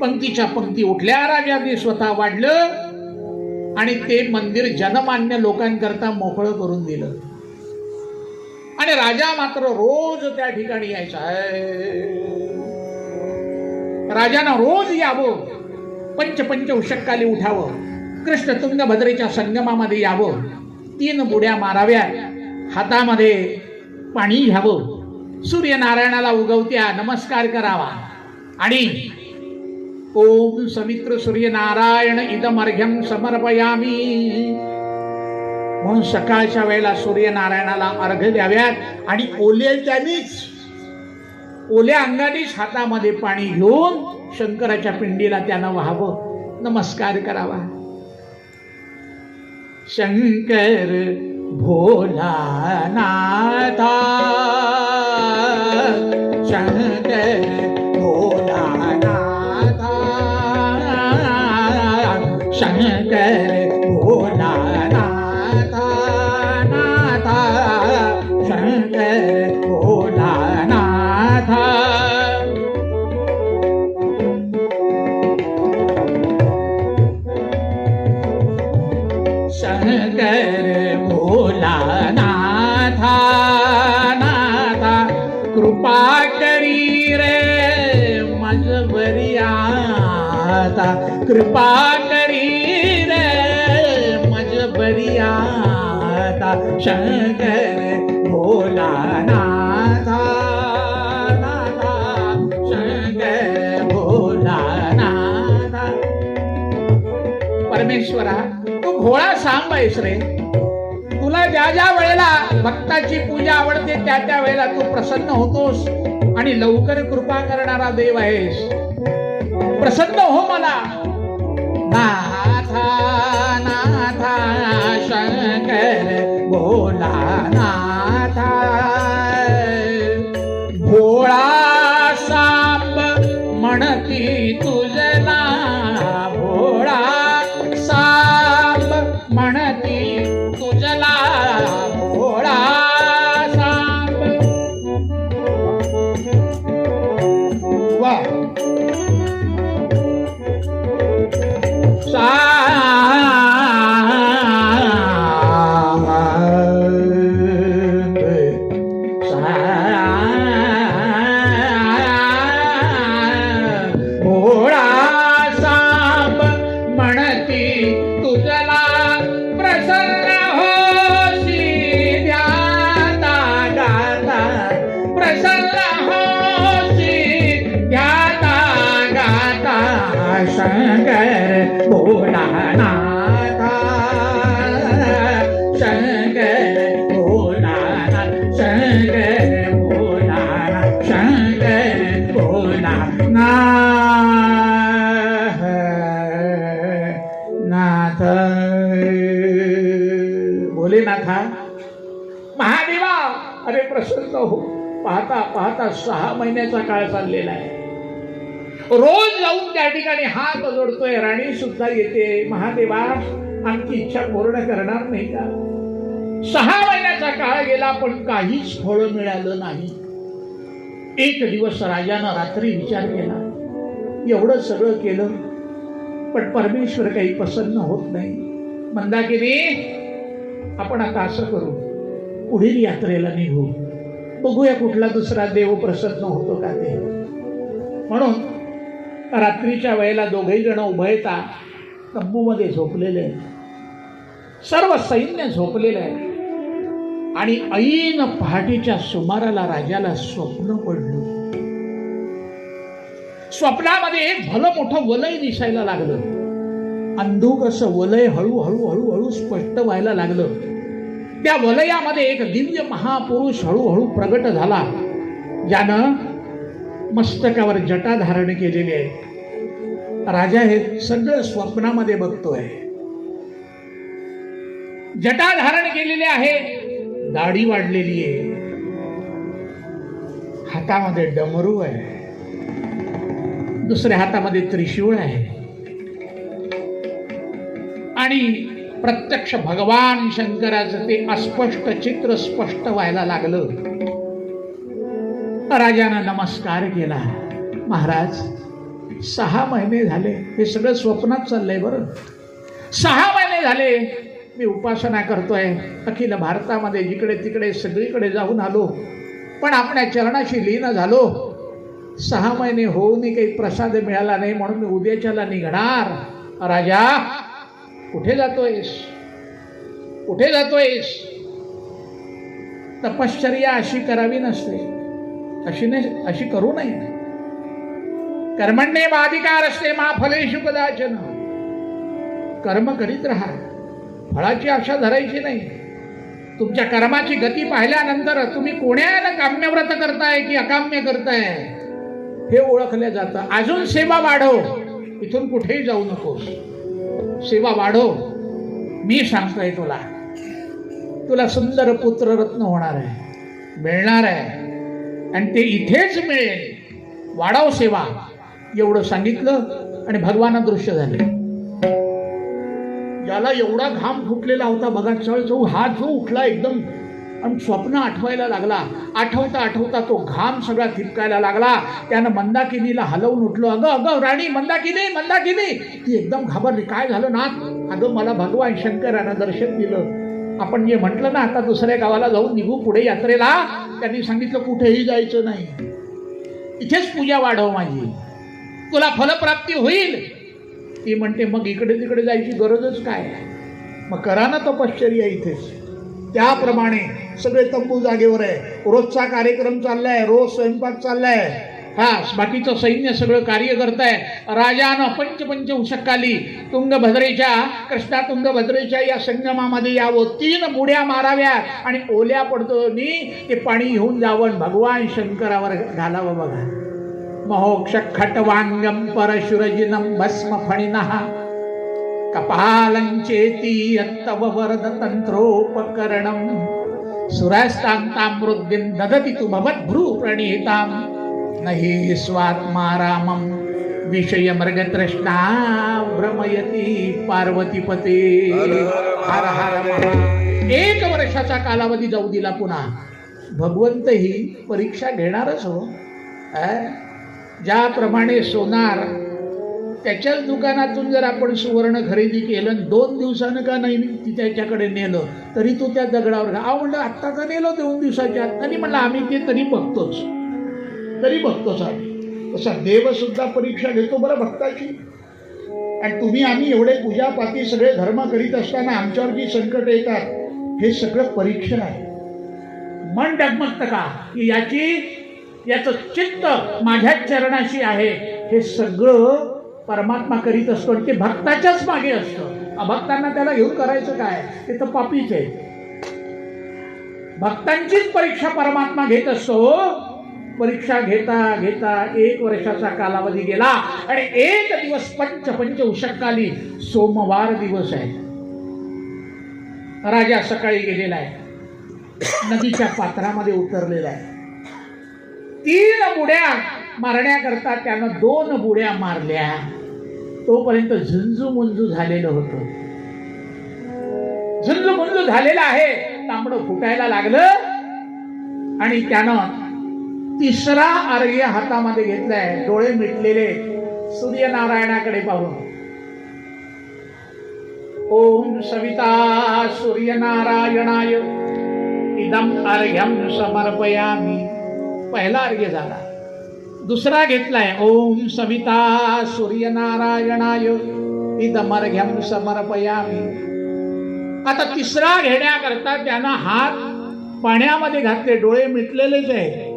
पंक्तीच्या पंक्ती उठल्या. राजाने स्वतः वाढलं आणि ते मंदिर जनमान्य लोकांकरता मोकळं करून दिलं. आणि राजा मात्र रोज त्या ठिकाणी यायचा. राजानं रोज यावं, पंच उषक्काली उठावं, कृष्ण तुंगभद्रेच्या संगमामध्ये यावं, 3 बुड्या माराव्या, हातामध्ये पाणी घ्यावं, सूर्यनारायणाला उगवत्या नमस्कार करावा आणि ओम समित्र सूर्यनारायण इदमर्घ्यम समर्पयामी म्हणून सकाळच्या वेळेला सूर्यनारायणाला अर्घ्य द्याव्यात. आणि ओल्या अंगानेच हातामध्ये पाणी घेऊन शंकराच्या पिंडीला त्यानं व्हावं, नमस्कार करावा. शंकर भोलानाथा शंकर भोलानाथा शंकर भोलानाथा नाथा शंकर भोलानाथा शंकर भोलानाथा नाथा कृपा करी रे मजबरी आता कृपा करी रे मजबरी आता शंकर भोलानाथा नाथा शंकर भोलानाथा. परमेश्वरा तू भोळा सांब आहेस रे. तुला ज्या ज्या वेळेला भक्ताची पूजा आवडते त्या त्या वेळेला तू प्रसन्न होतोस आणि लवकर कृपा करणारा देव आहेस. प्रसन्न हो मला. नाथा नाथा शंकर भोलानाथा भोळा सांब म्हणती तुझला भोळा सांब म्हणती तुझला भोळा सांब. वा भोळा सांब म्हणती तुझला प्रसन्न होशी ध्याता गाता प्रसन्न होशी ध्याता गाता शंकर भोलानाथा शंकर भोलानाथ शंकर भोलानाथ शंकर भोलानाथ. भोलेनाथा महादेवा अरे प्रसन्न हो. पाहता पाहता 6 महिन्याचा काळ चाललेला आहे. रोज जाऊन त्या ठिकाणी हात जोडतोय. राणी सुद्धा येते. महादेवा आमची इच्छा पूर्ण करणार नाही का? 6 महिन्याचा काळ गेला पण काहीच फळ मिळालं नाही. एक दिवस राजानं रात्री विचार केला. एवढं सगळं केलं पण परमेश्वर काही प्रसन्न होत नाही. मंदाकिनी आपण आता असं करू पुढील यात्रेला निघू. बघूया कुठला दुसरा देव प्रसन्न होतो का ते. म्हणून रात्रीच्या वेळेला दोघेही जण उभयता तंबूमध्ये झोपलेले. सर्व सैन्य झोपलेलं आहे आणि ऐन पहाटेच्या सुमाराला राजाला स्वप्न पडलं. स्वप्नामध्ये एक भलं मोठं वलय दिसायला लागलं. अंधुक असं वलय हळूहळू हळूहळू स्पष्ट व्हायला लागलं. त्या वलयामध्ये एक दिव्य महापुरुष हळूहळू प्रगट झाला ज्यानं मस्तकावर जटा धारण केलेली आहे. राजा हे सगळं स्वप्नामध्ये बघतोय. जटा धारण केलेली आहे. दाढी वाढलेली आहे. हातामध्ये डमरू आहे. दुसऱ्या हातामध्ये त्रिशूळ आहे आणि प्रत्यक्ष भगवान शंकराचं ते अस्पष्ट चित्र स्पष्ट व्हायला लागलं. राजानं नमस्कार केला. महाराज 6 महिने झाले हे सगळं स्वप्नात चाललंय. बरं 6 महिने झाले मी उपासना करतोय. अखिल भारतामध्ये जिकडे तिकडे सगळीकडे जाऊन आलो पण आपल्या चरणाशी लीन झालो. 6 महिने होऊनही काही प्रसाद मिळाला नाही म्हणून मी उद्याच्याला निघणार. राजा कुठे जातोयस? कुठे जातोयस? तपश्चर्या अशी करावी नसते. अशी करू नये. कर्मण्येवाधिकार असते मा फलेषु कदाचन. कर्म करीत राहा. फळाची आशा धरायची नाही. तुमच्या कर्माची गती पाहिल्यानंतर तुम्ही कोण्यानं काम्यव्रत करताय की अकाम्य करताय हे ओळखलं जातं. अजून सेवा वाढव. इथून कुठेही जाऊ नकोस. सेवा वाढव. मी सांगतोय तुला. तुला सुंदर पुत्ररत्न होणार आहे, मिळणार आहे आणि ते इथेच मिळेल, वाढाव सेवा. एवढं सांगितलं आणि भगवान दृश्य झाले. ज्याला एवढा घाम फुटलेला होता बघा, चळचळ हात जो उठला एकदम आणि स्वप्न आठवायला लागला. आठवता आठवता तो घाम सगळा ठिपकायला लागला. त्यानं मंदाकिनीला हलवून उठलो. अगं अगं राणी, मंदाकिनी मंदाकिनी. ती एकदम घाबरली. काय झालं ना? अगं मला भगवान शंकरानं दर्शन दिलं. आपण जे म्हटलं ना आता दुसऱ्या गावाला जाऊन निघू पुढे यात्रेला, त्यांनी सांगितलं कुठेही जायचं नाही, इथेच पूजा वाढव माझी, तुला फलप्राप्ती होईल. ती म्हणते मग इकडे तिकडे जायची गरजच काय, मग करा ना तपश्चर्या इथेच. त्याप्रमाणे सगळे तंबू जागेवर आहे, रोजचा कार्यक्रम चाललाय, रोज स्वयंपाक चाललाय. बाकीचं सैन्य सगळं कार्य करताय. राजानं पंच उशक्काली तुंगभद्रेच्या, कृष्णा तुंगभद्रेच्या या संगमामध्ये यावं, 3 बुड्या माराव्या आणि ओल्या पडतोनी ते पाणी घेऊन जावं, भगवान शंकरावर घालावं. बघा, महोक्ष खटवांगम परशुरजिनम भस्म फणिनः कपालंचेती यत्तव वरद तंत्रोपकरणम सुरास्तांतामृद्धिं ददति तु भवद्भ्रू प्रणीताम नहि स्वात्मा रामं विषय मृगतृष्णा भ्रमयती पार्वतीपते. हर हर महा. 1 वर्षाचा कालावधी जाऊ दिला. पुन्हा भगवंत ही परीक्षा घेणारच हो. ज्याप्रमाणे सोनार त्याच्याच दुकानातून जर आपण सुवर्ण खरेदी केलं, 2 दिवसानं का नाही ती त्याच्याकडे नेलं तरी तो त्या दगडावर म्हणलं आत्ता का नेलं 2 दिवसाच्या आत, तरी म्हणलं आम्ही ते तरी बघतोच आम्ही. तसा देव सुद्धा परीक्षा घेतो बरं भक्ताची. आणि तुम्ही आम्ही एवढे पूजापाती सगळे धर्म करीत असताना आमच्यावर जी संकट येतात हे सगळं परीक्षण आहे. मन डगमगतं का की याचं चित्त माझ्याच चरणाशी आहे, हे सगळं परमात्मा करीत असतो आणि ते भक्ताच्याच मागे असतं. अभक्तांना त्याला घेऊन करायचं काय, ते तर पापीच आहे. भक्तांचीच परीक्षा परमात्मा घेत असतो. परीक्षा घेता घेता 1 वर्षाचा कालावधी गेला आणि 1 दिवस पंच उशक्काली सोमवार दिवस आहे. राजा सकाळी गेलेला आहे, नदीच्या पात्रामध्ये उतरलेला आहे. 3 बुड्या मारण्याकरता त्यानं 2 बुड्या मारल्या. तोपर्यंत झुंजू झालेलं होतं. झुंजू झालेलं आहे, तांबडं फुटायला लागलं आणि त्यानं 3रा अर्घ्य हातामध्ये घेतलाय, डोळे मिटलेले, सूर्यनारायणाकडे पाहून. ओम सविता सूर्यनारायणाय इदम अर्घ्यम समर्पयामी. पहिला अर्घ्य झाला. 2रा घेतलाय, ओम सविता सूर्यनारायणाय इदम अर्घ्यम समर्पयामी. आता 3रा घेण्याकरता त्यानं हात पाण्यामध्ये घातले, डोळे मिटलेलेच आहे.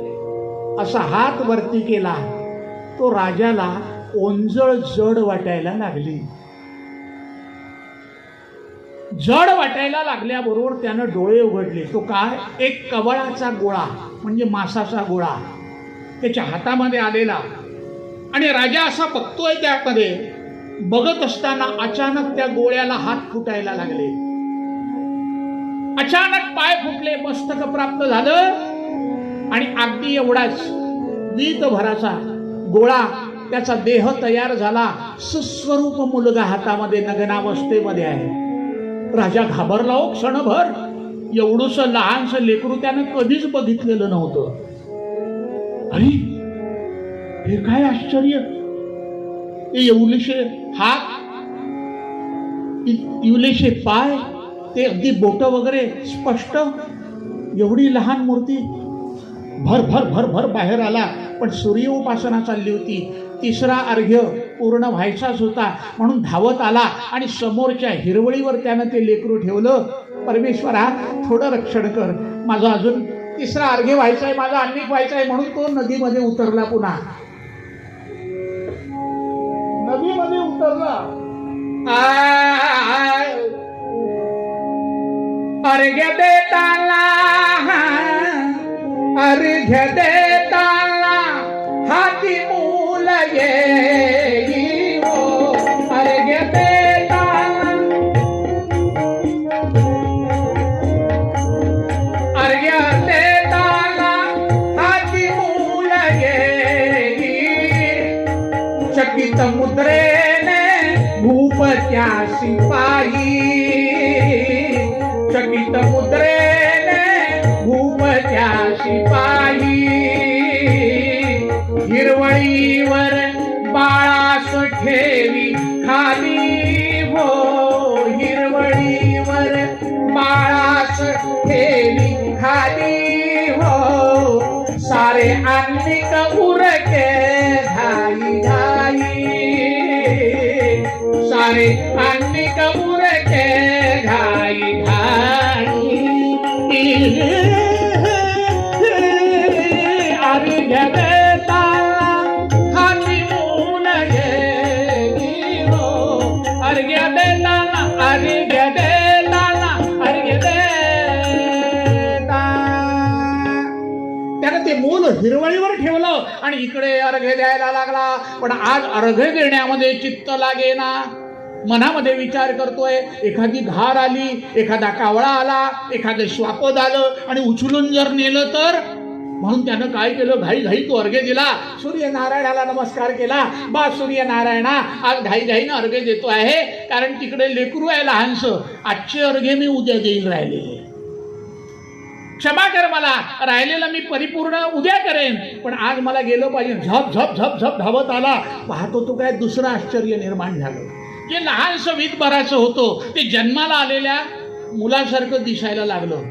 असा हात वरती केला, तो राजाला ओंजळ जड वाटायला लागली. जड वाटायला लागल्याबरोबर त्यानं डोळे उघडले. तो काय, एक कवळाचा गोळा म्हणजे मासाचा गोळा त्याच्या हातामध्ये आलेला. आणि राजा असा बघतोय, त्यामध्ये बघत असताना अचानक त्या गोळ्याला हात फुटायला लागले. अचानक पाय फुटले, मस्तक प्राप्त झालं आणि अगदी एवढाच वीतभराचा गोळा, त्याचा देह तयार झाला. सुस्वरूप मुलगा हातामध्ये नग्नावस्थेमध्ये आहे. राजा घाबरला हो क्षणभर. एवढूसं लहानसं लेकरू त्यानं कधीच बघितलेलं नव्हतं. अरे हे काय आश्चर्य, ते एवढेशे हात, एवढेशे पाय, ते अगदी बोट वगैरे स्पष्ट, एवढी लहान मूर्ती. भर भर भर भर बाहेर आला. पण सूर्य उपासना चालली होती. 3रा अर्घ्य पूर्ण व्हायचाच होता म्हणून धावत आला आणि समोरच्या हिरवळीवर त्यानं ते लेकरू ठेवलं. परमेश्वरा थोडं रक्षण कर, माझं अजून 3रा अर्घ्य व्हायचा आहे, माझा अन्निक व्हायचा आहे. म्हणून तो नदीमध्ये उतरला. पुन्हा नदीमध्ये उतरला. अर्घ्य देताना, अर्घ्य देताना हाती मूल येई हो. अर्घ्य देताना चकित मुद्रेने भूप त्यासी पाही, चकित मुद्रेने भूप त्यासी पाही, हिरवळीवर बाळास ठेवी खाली हो, हिरवळीवर बाळास ठेवी खाली हो, सारे अन्निक उरके घाई घाई, सारे अन्निक उरके घाई घाई, अर्घ्य देता हाती मूल गेली हो, अर्घ्य देताना, अर्घ्य देताना, अर्घ्य देता. त्यानं ते मूल हिरवळीवर ठेवलं आणि इकडे अर्घ्य द्यायला लागला. पण आज अर्घ्य देण्यामध्ये चित्त लागेना. मनामध्ये विचार करतोय, एखादी घार आली, एखादा कावळा आला, एखादं श्वापद आलं आणि उचलून जर नेलं तर. म्हणून त्यानं काय केलं, घाई घाई तो अर्घ्य दिला. सूर्यनारायणाला नमस्कार केला. बा सूर्यनारायणा, आज घाई घाईनं अर्घ्य देतो आहे, कारण तिकडे लेकरू आहे लहानसं. आजचे अर्घ्य मी उद्या देईल राहिलेले, क्षमा कर मला, राहिलेलं मी परिपूर्ण उद्या करेन, पण आज मला गेलं पाहिजे. झप झप झप झप धावत आला. पाहतो तो काय दुसरं आश्चर्य निर्माण झालं. जे लहानसं वीतभराचं होतं ते जन्माला आलेल्या मुलासारखं दिसायला लागलं.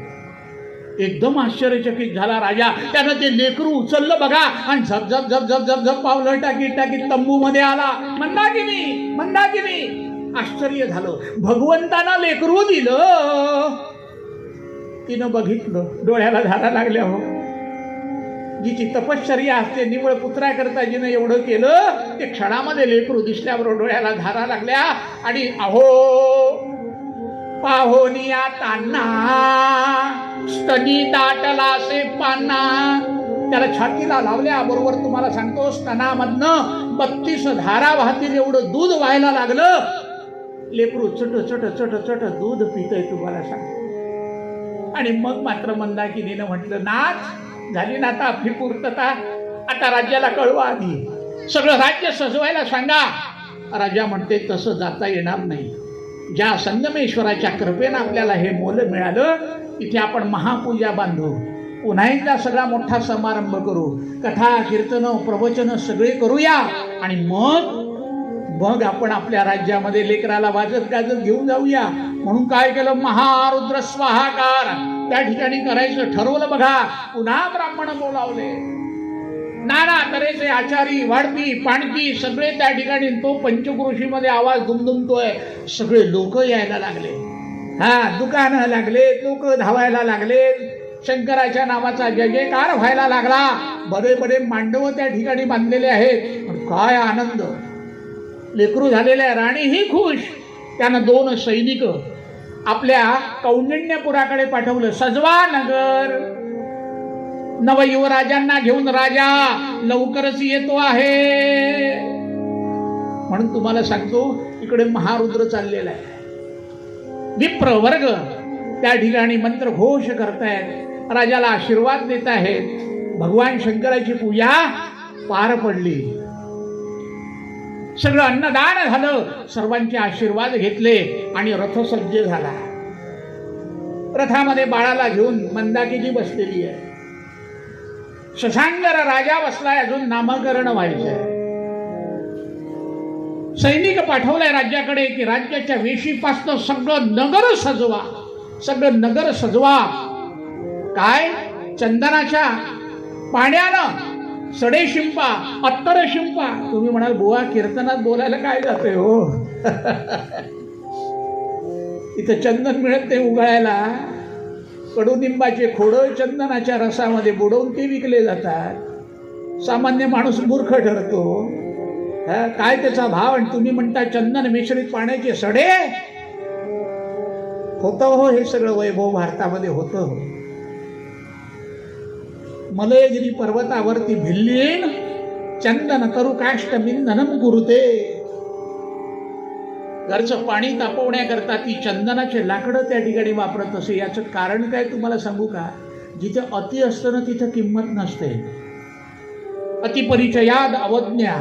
एकदम आश्चर्यचकित झाला राजा. त्यानं ते लेकरू उचललं बघा आणि झप झप झप झप झप झप पावलं टाकीत टाकीत तंबू मध्ये आला. मंदाकिनी, मंदाकिनी. आश्चर्य झालं. भगवंतानं लेकरू दिलं. तिनं बघितलं, डोळ्याला धारा लागल्या. हो, जिची तपश्चर्या असते, निवळ पुत्राकरता जिनं एवढं केलं, ते क्षणामध्ये लेकरू दिसल्याबरोबर डोळ्याला धारा लागल्या. आणि अहो पाहोनिया तान्ना, स्तनी दाटलासे पान्ना. त्याला छातीला लावल्या बरोबर तुम्हाला सांगतो, स्तनामधनं 32 धारा वाहतील एवढं दूध व्हायला लागलं. लेकरू चट चट चट चट दूध पितय तुम्हाला सांगतो. आणि मग मात्र मंदाकिनीनं म्हटलं, नाथ झाली ना आता आपली पूर्तता, आता राज्याला कळवा आधी, सगळं राज्य सजवायला सांगा. राजा म्हणते, तसं जाता येणार नाही. ज्या संगमेश्वराच्या कृपेनं आपल्याला हे मोल मिळालं, इथे आपण महापूजा बांधू, पुन्हा एकदा सगळा मोठा समारंभ करू, कथा कीर्तन प्रवचन सगळे करूया, आणि मग आपण आपल्या राज्यामध्ये लेकराला वाजत गाजत घेऊन जाऊया. म्हणून काय केलं, महारुद्र स्वाहाकार त्या ठिकाणी करायचं ठरवलं बघा. पुन्हा ब्राह्मण बोलावले, नाना तऱ्हेचे आचारी, वाढपी, पाणपी सगळे त्या ठिकाणी. तो पंचक्रोशीमध्ये आवाज दुमदुमतोय. सगळे लोक यायला लागले. दुकानं लागले, लोक धावायला लागले. शंकराच्या नावाचा जयजयकार व्हायला लागला. बडे बडे मांडव त्या ठिकाणी बांधलेले आहेत. काय आनंद. लेकरू झालेल्या राणीही खुश. त्यानं 2 सैनिक आपल्या कौंडिण्यपुराकडे पाठवलं. सजवा नगर, नवयुवराजांना घेऊन राजा लवकरच येतो आहे. म्हणून तुम्हाला सांगतो, इकडे महारुद्र चाललेला आहे. विप्र वर्ग त्या ठिकाणी मंत्रघोष करतायत, राजाला आशीर्वाद देत आहेत. भगवान शंकराची पूजा पार पडली. सगळं अन्नदान झालं. सर्वांचे आशीर्वाद घेतले आणि रथ सज्ज झाला. रथामध्ये बाळाला घेऊन मंदाकिनी बसलेली आहे. शशांकर राजा बसलाय. अजून नामकरण व्हायचंय. सैनिक पाठवलाय राज्याकडे की राज्याच्या वेशीपासनं सगळं नगर सजवा, सगळं नगर सजवा. काय, चंदनाच्या पाण्यानं सडे शिंपा, अत्तर शिंपा. तुम्ही म्हणाल, बुवा कीर्तनात बोलायला काय जाते हो. इथं चंदन मिळत नाही उगाळायला. कडुनिंबाचे खोडं चंदनाच्या रसामध्ये बुडवून ते विकले जातात. सामान्य माणूस मूर्ख ठरतो. काय त्याचा भाव. आणि तुम्ही म्हणता चंदन मिश्रित पाण्याचे सडे. होतं हो, हे सगळं वैभव भारतामध्ये होतं हो. मलयगिरी पर्वतावरती भिल्लीन चंदन तरु काष्ट मिंधनम कुरुते. घरचं पाणी तापवण्याकरता ती चंदनाचे लाकडं त्या ठिकाणी वापरत असे. याचं कारण काय तुम्हाला सांगू का. जिथे अति असतं ना, तिथं किंमत नसते. अतिपरिचयाद अवज्ञा.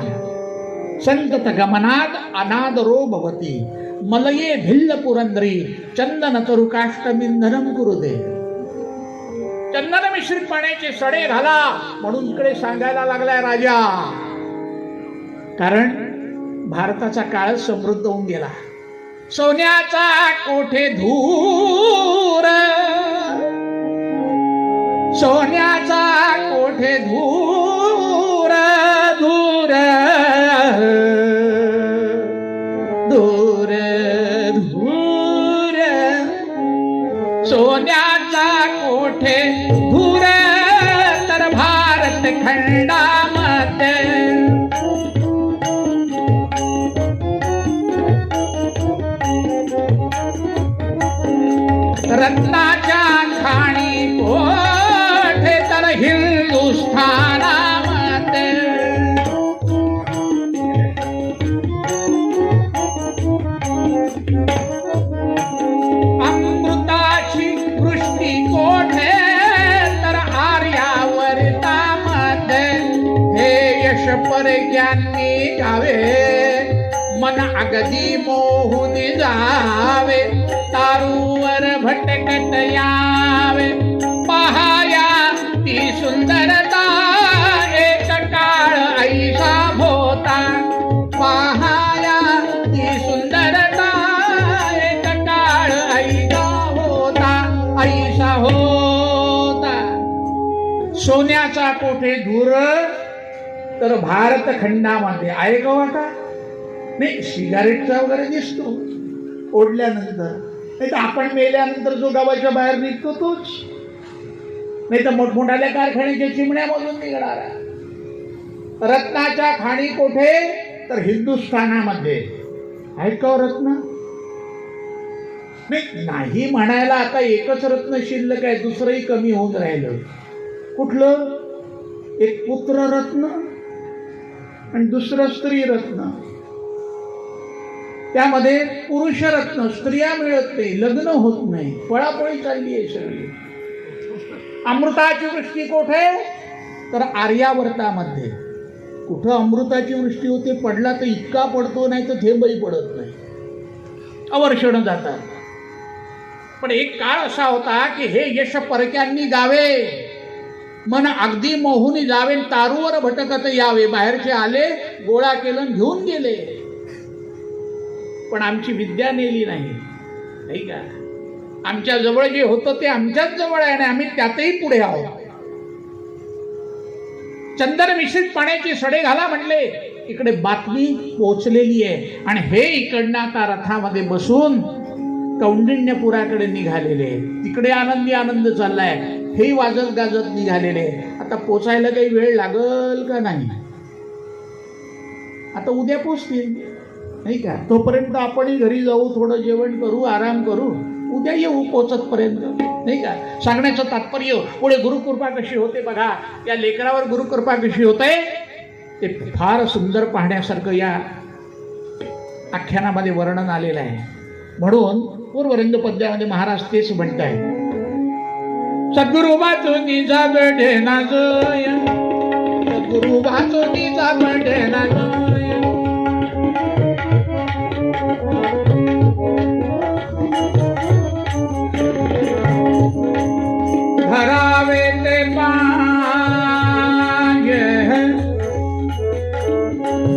संतत गमनाद अनादरो भवती मलये भिल्ल पुरंदरी चंदन तरु काष्टमिंधनम कुरुदे. चंदन मिश्रित पाण्याचे सडे घाला म्हणून इकडे सांगायला लागलाय राजा. कारण भारताचा काळ समृद्ध होऊन गेला. सोन्याचा कोठे धूर, सोन्याचा कोठे धूर, धूर धूर धूर, सोन्याचा कोठे धूर तर भारत खंडामध्ये रत्नाच्या खाणी कोठे तर हिंदुस्थानामध्ये. अमृताची वृष्टी कोठे तर आर्यावर्तामध्ये. हे यश परग्यांनी गावे मन अगदी मोहून जावे. तारूवर भटकत यावे पहाया ती सुंदरता एक काळ ऐसा होता. पहाया ती सुंदरता एक काळ ऐसा होता, ऐसा होता. सोन्याचा कोठे धूर तर भारत खंडामध्ये आहे का आता? नाही, सिगारेटचा वगैरे दिसतो ओढल्यानंतर, नाही तर आपण मेल्यानंतर जो गावाच्या बाहेर निघतो तोच, नाही तर मोठमोठ्या कारखान्याच्या चिमण्यामधून निघणारा. रत्नाच्या खाणी कोठे तर हिंदुस्थानामध्ये आहेत का रत्न? नाही म्हणायला आता एकच रत्न शिल्लक आहे, दुसरंही कमी होऊन राहिलं. कुठलं? एक पुत्र रत्न आणि दुसरं स्त्री रत्न. त्यामध्ये पुरुष रत्न स्त्रिया मिळत नाही, लग्न होत नाही, पळापळी चालली आहे सगळी. अमृताची वृष्टी कोठे तर आर्यावर्तामध्ये. कुठं अमृताची वृष्टी होते? पडला तर इतका पडतो, नाही तर थेंबही पडत नाही, अवर्षण जातात. पण एक काळ असा होता की हे यश परक्यांनी गावे मन अगदी मोहून जावे. तारूवर भटकत यावे. बाहेरचे आले, गोळा केलं, घेऊन गेले, पण आमची विद्या नेली नाही का? आमच्या जवळ जे होतं ते आमच्याच जवळ आहे आणि आम्ही त्यातही पुढे आहोत. चंदन मिश्रित पाण्याची सडे घाला म्हणले. इकडे बातमी पोहोचलेली आहे आणि हे इकडनं आता रथामध्ये बसून कौंडिण्यपुराकडे निघालेले. तिकडे आनंदी आनंद चाललाय, हेही वाजत गाजत निघालेले. आता पोचायला काही वेळ लागल का नाही? आता उद्या पोचतील, नाही का? तोपर्यंत आपणही घरी जाऊ, थोडं जेवण करू, आराम करू, उद्या येऊ पोचत पर्यंत, नाही का? सांगण्याचं तात्पर्य पुढे गुरुकृपा कशी होते बघा. या लेकरावर गुरुकृपा कशी होते ते फार सुंदर पाहण्यासारखं या आख्यानामध्ये वर्णन आलेलं आहे. म्हणून पूर्वरंग पद्यामध्ये महाराज तेच म्हणताय. सद्गुरु वाचोनी जाबडे नाजोय, सद्गुरु वाचोनी जाबडे नाजोय. धरावे ते पाय.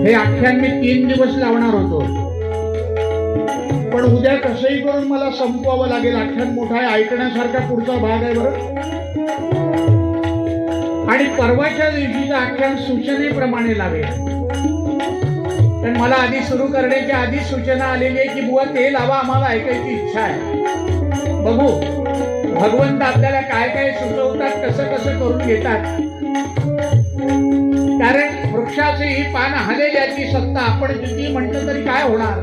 हे आख्यान मी 3 दिवस लावणार होतो, पण उद्या कसंही करून मला संपवावं लागेल. आख्यान मोठा आहे, ऐकण्यासारखा पुढचा भाग आहे बरं. आणि परवाच्या दिवशीचं आख्यान सूचनेप्रमाणे लावेल. पण मला आधी सुरू करण्याच्या आधी सूचना आलेली आहे की बुवा ते लावा, आम्हाला ऐकायची इच्छा आहे. बघू भगवंत आपल्याला काय काय सुचवतात, कसं कसं करून घेतात. कारण वृक्षाचे ही पान हले ज्याची सत्ता. आपण किती म्हटलं तरी काय होणार?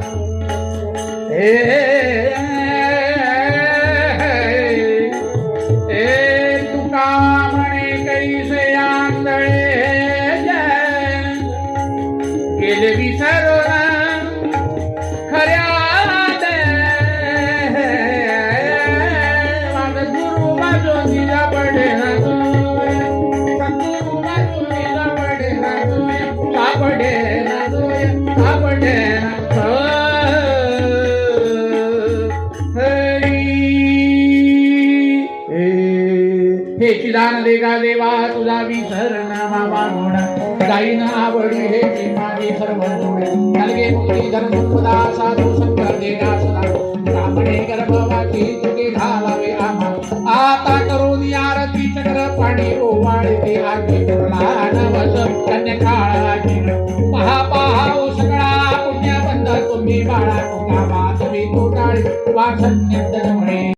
तुका म्हणे कैसे आंधळे गेले विसरून खऱ्या पडे ना हे चिदान देगा देवा तुझा विसर नामा मागोण जाईन आवडी हे ती माझी सर्व जोडे अलगे मुली धर्मपदा साधू संग देगा सदा ब्राह्मणे गर्भवाची तुझे घालावे आम्हा आता करून आरती चक्र पाणी ओवाळते आगे पुरला नवस कन्या काळाची महापाहा सगळा पुण्यबंध तुम्ही बाळा गावात मी कोटाळे वासंत